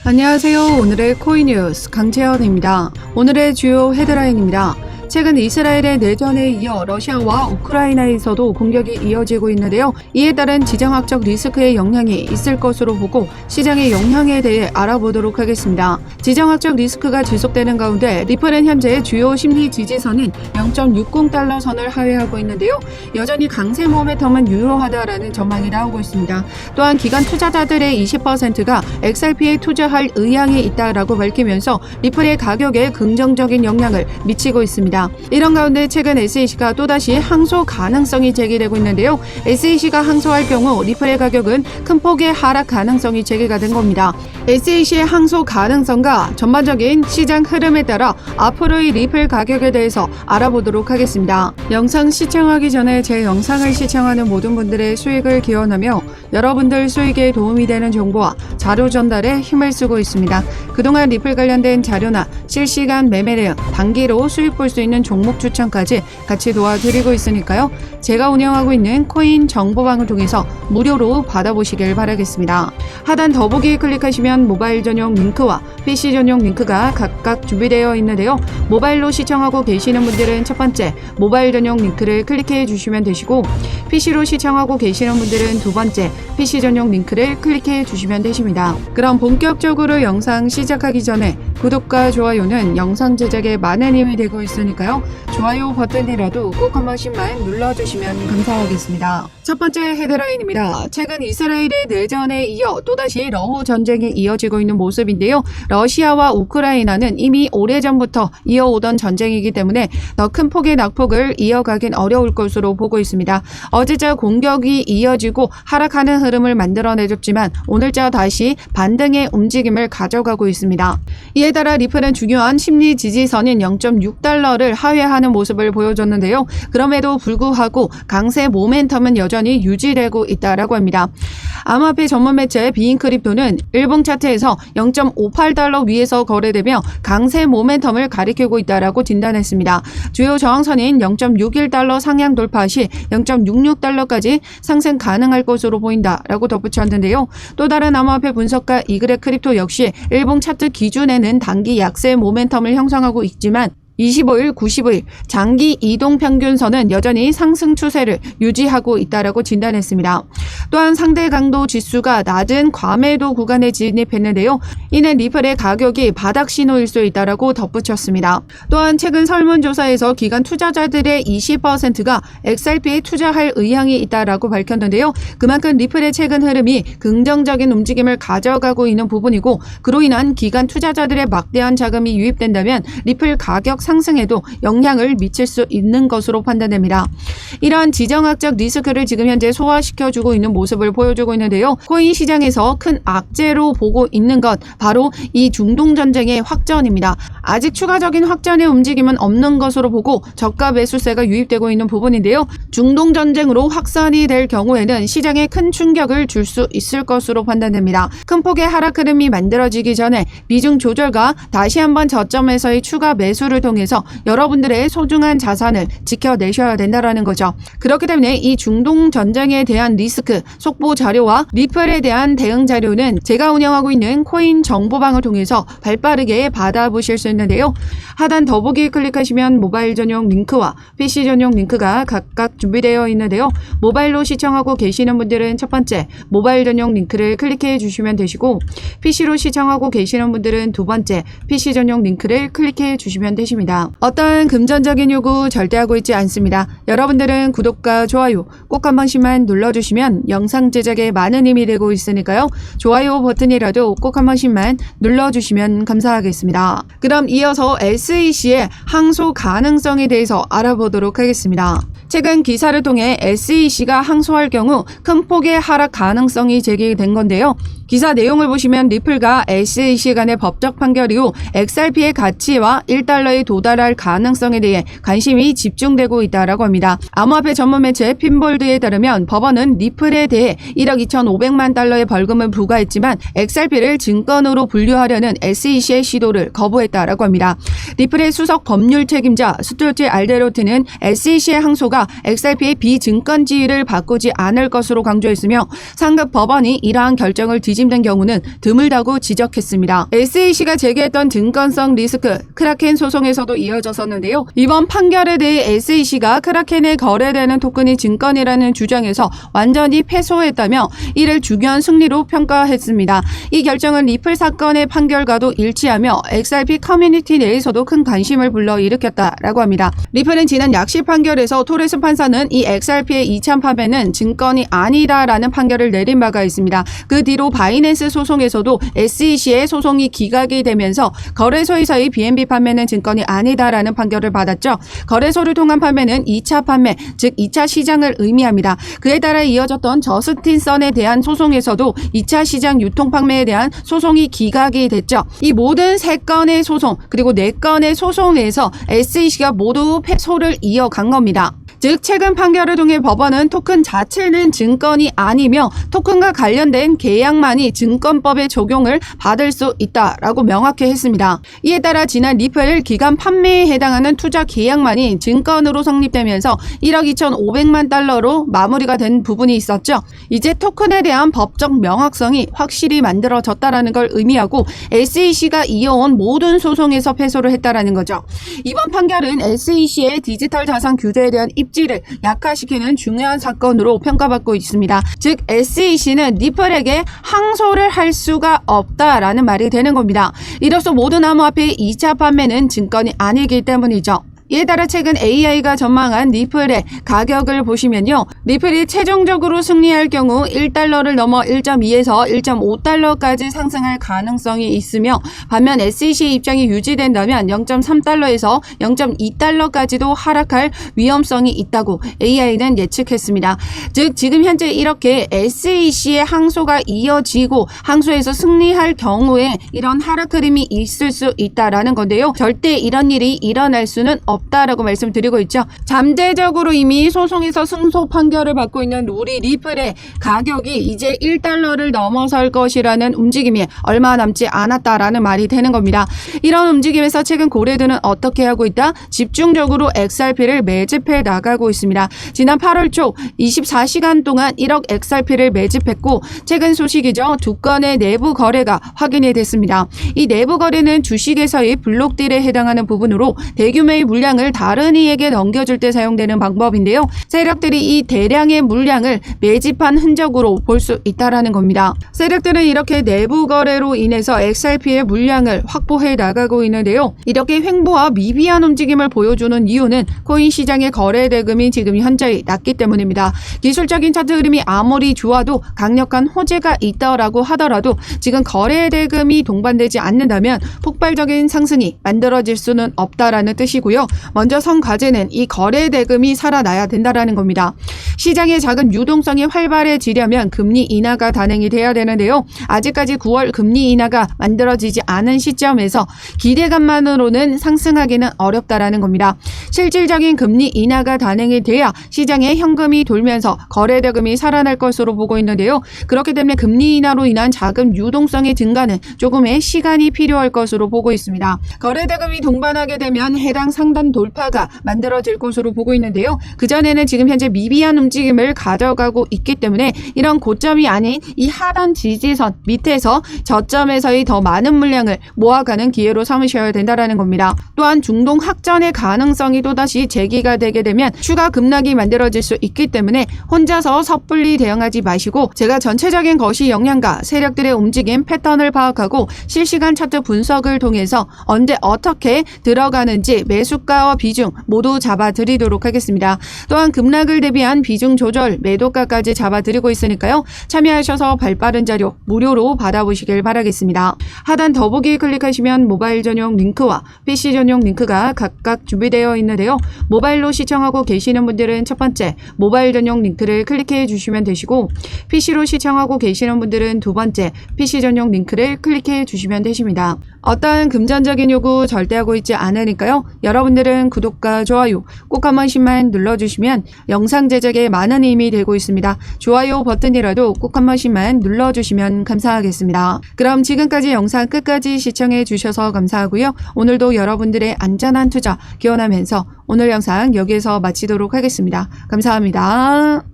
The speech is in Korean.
안녕하세요. 오늘의 코인뉴스 강채연입니다. 오늘의 주요 헤드라인입니다. 최근 이스라엘의 내전에 이어 러시아와 우크라이나에서도 공격이 이어지고 있는데요. 이에 따른 지정학적 리스크의 영향이 있을 것으로 보고 시장의 영향에 대해 알아보도록 하겠습니다. 지정학적 리스크가 지속되는 가운데 리플은 현재 주요 심리 지지선인 0.60달러 선을 하회하고 있는데요. 여전히 강세 모멘텀은 유효하다라는 전망이 나오고 있습니다. 또한 기관 투자자들의 20%가 XRP에 투자할 의향이 있다라고 밝히면서 리플의 가격에 긍정적인 영향을 미치고 있습니다. 이런 가운데 최근 SEC가 또다시 항소 가능성이 제기되고 있는데요. SEC가 항소할 경우 리플의 가격은 큰 폭의 하락 가능성이 제기가 된 겁니다. SEC의 항소 가능성과 전반적인 시장 흐름에 따라 앞으로의 리플 가격에 대해서 알아보도록 하겠습니다. 영상 시청하기 전에 제 영상을 시청하는 모든 분들의 수익을 기원하며 여러분들 수익에 도움이 되는 정보와 자료 전달에 힘을 쓰고 있습니다. 그동안 리플 관련된 자료나 실시간 매매 내용, 단기로 수익 볼 수 있는 종목 추천까지 같이 도와드리고 있으니까요. 제가 운영하고 있는 코인 정보방을 통해서 무료로 받아보시길 바라겠습니다. 하단 더보기 클릭하시면 모바일 전용 링크와 PC 전용 링크가 각각 준비되어 있는데요. 모바일로 시청하고 계시는 분들은 첫 번째 모바일 전용 링크를 클릭해 주시면 되시고 PC로 시청하고 계시는 분들은 두 번째 PC 전용 링크를 클릭해 주시면 되십니다. 그럼 본격적으로 영상 시작하기 전에 구독과 좋아요는 영상 제작에 많은 힘이 되고 있으니까요. 좋아요 버튼이라도 꼭 한 번씩만 눌러주시면 감사하겠습니다. 첫 번째 헤드라인입니다. 최근 이스라엘의 내전에 이어 또다시 러후 전쟁이 이어지고 있는 모습인데요. 러시아와 우크라이나는 이미 오래전부터 이어오던 전쟁이기 때문에 더 큰 폭의 낙폭을 이어가긴 어려울 것으로 보고 있습니다. 어제자 공격이 이어지고 하락하는 흐름을 만들어내줬지만 오늘자 다시 반등의 움직임을 가져가고 있습니다. 이에 따라 리플은 중요한 심리 지지선인 0.6달러를 하회하는 모습을 보여줬는데요. 그럼에도 불구하고 강세 모멘텀은 여전히 유지되고 있다라고 합니다. 암호화폐 전문 매체 비인크립토는 일봉 차트에서 0.58달러 위에서 거래되며 강세 모멘텀을 가리키고 있다라고 진단했습니다. 주요 저항선인 0.61달러 상향 돌파 시 0.66달러까지 상승 가능할 것으로 보인다라고 덧붙였는데요. 또 다른 암호화폐 분석가 이그렉 크립토 역시 일봉 차트 기준에는 단기 약세 모멘텀을 형성하고 있지만 25일, 90일 장기 이동 평균선은 여전히 상승 추세를 유지하고 있다라고 진단했습니다. 또한 상대 강도 지수가 낮은 과매도 구간에 진입했는데요. 이는 리플의 가격이 바닥 신호일 수 있다라고 덧붙였습니다. 또한 최근 설문조사에서 기관 투자자들의 20%가 XRP에 투자할 의향이 있다라고 밝혔는데요. 그만큼 리플의 최근 흐름이 긍정적인 움직임을 가져가고 있는 부분이고 그로 인한 기관 투자자들의 막대한 자금이 유입된다면 리플 가격 상승에도 영향을 미칠 수 있는 것으로 판단됩니다. 이러한 지정학적 리스크를 지금 현재 소화시켜주고 있는 모습을 보여주고 있는데요. 코인 시장에서 큰 악재로 보고 있는 것 바로 이 중동 전쟁의 확전입니다. 아직 추가적인 확전의 움직임은 없는 것으로 보고 저가 매수세가 유입되고 있는 부분인데요. 중동 전쟁으로 확산이 될 경우에는 시장에 큰 충격을 줄 수 있을 것으로 판단됩니다. 큰 폭의 하락 흐름이 만들어지기 전에 비중 조절과 다시 한번 저점에서의 추가 매수를 통해서 여러분들의 소중한 자산을 지켜내셔야 된다는 거죠. 그렇기 때문에 이 중동 전쟁에 대한 리스크 속보 자료와 리플에 대한 대응 자료는 제가 운영하고 있는 코인 정보방을 통해서 발빠르게 받아보실 수 있는데요. 하단 더보기 클릭하시면 모바일 전용 링크와 PC 전용 링크가 각각 준비되어 있는데요. 모바일로 시청하고 계시는 분들은 첫 번째 모바일 전용 링크를 클릭해 주시면 되시고 PC로 시청하고 계시는 분들은 두 번째 PC 전용 링크를 클릭해 주시면 되십니다. 어떠한 금전적인 요구 절대 하고 있지 않습니다. 여러분들은 구독과 좋아요 꼭 한 번씩만 눌러주시면 영상 제작에 많은 힘이 되고 있으니까요. 좋아요 버튼이라도 꼭 한 번씩만 눌러주시면 감사하겠습니다. 그럼 이어서 SEC의 항소 가능성에 대해서 알아보도록 하겠습니다. 최근 기사를 통해 SEC가 항소할 경우 큰 폭의 하락 가능성이 제기된 건데요. 기사 내용을 보시면 리플과 SEC 간의 법적 판결 이후 XRP의 가치와 1달러에 도달할 가능성에 대해 관심이 집중되고 있다고 합니다. 암호화폐 전문 매체 핀볼드에 따르면 법원은 리플에 대해 1억 2,500만 달러의 벌금을 부과했지만 XRP를 증권으로 분류하려는 SEC의 시도를 거부했다고 합니다. 리플의 수석 법률 책임자 스튜어트 알데로트는 SEC의 항소가 XRP의 비증권지위를 바꾸지 않을 것으로 강조했으며 상급 법원이 이러한 결정을 뒤집는 경우는 드물다고 지적했습니다. SEC가 제기했던 증권성 리스크 크라켄 소송에서도 이어졌었는데요. 이번 판결에 대해 SEC가 크라켄에 거래되는 토큰이 증권이라는 주장에서 완전히 패소했다며 이를 중요한 승리로 평가했습니다. 이 결정은 리플 사건의 판결과도 일치하며 XRP 커뮤니티 내에서도 큰 관심을 불러일으켰다라고 합니다. 리플은 지난 약식 판결에서 토레스 판사는 이 XRP의 2차 판매는 증권이 아니다라는 판결을 내린 바가 있습니다. 그 뒤로 바이낸스 소송에서도 SEC의 소송이 기각이 되면서 거래소에서의 BNB 판매는 증권이 아니다라는 판결을 받았죠. 거래소를 통한 판매는 2차 판매, 즉 2차 시장을 의미합니다. 그에 따라 이어졌던 저스틴선에 대한 소송에서도 2차 시장 유통 판매에 대한 소송이 기각이 됐죠. 이 모든 3건의 소송 그리고 4건의 소송에서 SEC가 모두 패소를 이어간 겁니다. 즉 최근 판결을 통해 법원은 토큰 자체는 증권이 아니며 토큰과 관련된 계약만이 증권법의 적용을 받을 수 있다라고 명확히 했습니다. 이에 따라 지난 리플 기간 판매에 해당하는 투자 계약만이 증권으로 성립되면서 1억 2,500만 달러로 마무리가 된 부분이 있었죠. 이제 토큰에 대한 법적 명확성이 확실히 만들어졌다라는 걸 의미하고 SEC가 이어온 모든 소송에서 패소를 했다라는 거죠. 이번 판결은 SEC의 디지털 자산 규제에 대한 입지를 약화시키는 중요한 사건으로 평가받고 있습니다. 즉 SEC는 리플에게 항소를 할 수가 없다라는 말이 되는 겁니다. 이로써 모든 암호화폐의 2차 판매는 증권이 아니기 때문이죠. 이에 따라 최근 AI가 전망한 리플의 가격을 보시면요. 리플이 최종적으로 승리할 경우 1달러를 넘어 1.2에서 1.5달러까지 상승할 가능성이 있으며 반면 SEC의 입장이 유지된다면 0.3달러에서 0.2달러까지도 하락할 위험성이 있다고 AI는 예측했습니다. 즉 지금 현재 이렇게 SEC의 항소가 이어지고 항소에서 승리할 경우에 이런 하락 흐름이 있을 수 있다라는 건데요. 절대 이런 일이 일어날 수는 없다라고 말씀드리고 있죠. 잠재적으로 이미 소송에서 승소 판결을 받고 있는 우리 리플의 가격이 이제 1달러를 넘어설 것이라는 움직임이 얼마 남지 않았다라는 말이 되는 겁니다. 이런 움직임에서 최근 고래드는 어떻게 하고 있다? 집중적으로 XRP를 매집해 나가고 있습니다. 지난 8월 초 24시간 동안 1억 XRP를 매집했고 최근 소식이죠. 2건의 내부 거래가 확인이 됐습니다. 이 내부 거래는 주식에서의 블록딜에 해당하는 부분으로 대규모의 물량을 다른 이에게 넘겨줄 때 사용되는 방법인데요. 세력들이 이 대량의 물량을 매집한 흔적으로 볼 수 있다는 겁니다. 세력들은 이렇게 내부 거래로 인해서 XRP의 물량을 확보해 나가고 있는데요. 이렇게 횡보와 미비한 움직임을 보여주는 이유는 코인 시장의 거래 대금이 지금 현재 낮기 때문입니다. 기술적인 차트 흐름이 아무리 좋아도 강력한 호재가 있다라고 하더라도 지금 거래 대금이 동반되지 않는다면 폭발적인 상승이 만들어질 수는 없다라는 뜻이고요. 먼저 선 과제는 이 거래 대금이 살아나야 된다라는 겁니다. 시장의 작은 유동성이 활발해지려면 금리 인하가 단행이 돼야 되는데요. 아직까지 9월 금리 인하가 만들어지지 않은 시점에서 기대감만으로는 상승하기는 어렵다라는 겁니다. 실질적인 금리 인하가 단행이 돼야 시장에 현금이 돌면서 거래 대금이 살아날 것으로 보고 있는데요. 그렇기 때문에 금리 인하로 인한 자금 유동성의 증가는 조금의 시간이 필요할 것으로 보고 있습니다. 거래 대금이 동반하게 되면 해당 상단 돌파가 만들어질 것으로 보고 있는데요. 그전에는 지금 현재 미비한 움직임을 가져가고 있기 때문에 이런 고점이 아닌 이 하단 지지선 밑에서 저점에서의 더 많은 물량을 모아가는 기회로 삼으셔야 된다는 겁니다. 또한 중동 확전의 가능성이 또다시 제기가 되게 되면 추가 급락이 만들어질 수 있기 때문에 혼자서 섣불리 대응하지 마시고 제가 전체적인 거시 역량과 세력들의 움직임 패턴을 파악하고 실시간 차트 분석을 통해서 언제 어떻게 들어가는지 매수가와 비중 모두 잡아드리도록 하겠습니다. 또한 급락을 대비한 비중 조절 매도가까지 잡아드리고 있으니까요. 참여하셔서 발빠른 자료 무료로 받아보시길 바라겠습니다. 하단 더보기 클릭하시면 모바일 전용 링크와 PC 전용 링크가 각각 준비되어 있는데요. 모바일로 시청하고 계시는 분들은 첫 번째 모바일 전용 링크를 클릭해 주시면 되시고 PC로 시청하고 계시는 분들은 두 번째 PC 전용 링크를 클릭해 주시면 되십니다. 어떠한 금전적인 요구 절대 하고 있지 않으니까요. 여러분들은 구독과 좋아요 꼭 한 번씩만 눌러주시면 영상 제작에 많은 힘이 되고 있습니다. 좋아요 버튼이라도 꼭 한 번씩만 눌러주시면 감사하겠습니다. 그럼 지금까지 영상 끝까지 시청해 주셔서 감사하고요. 오늘도 여러분들의 안전한 투자 기원하면서 오늘 영상 여기에서 마치도록 하겠습니다. 감사합니다.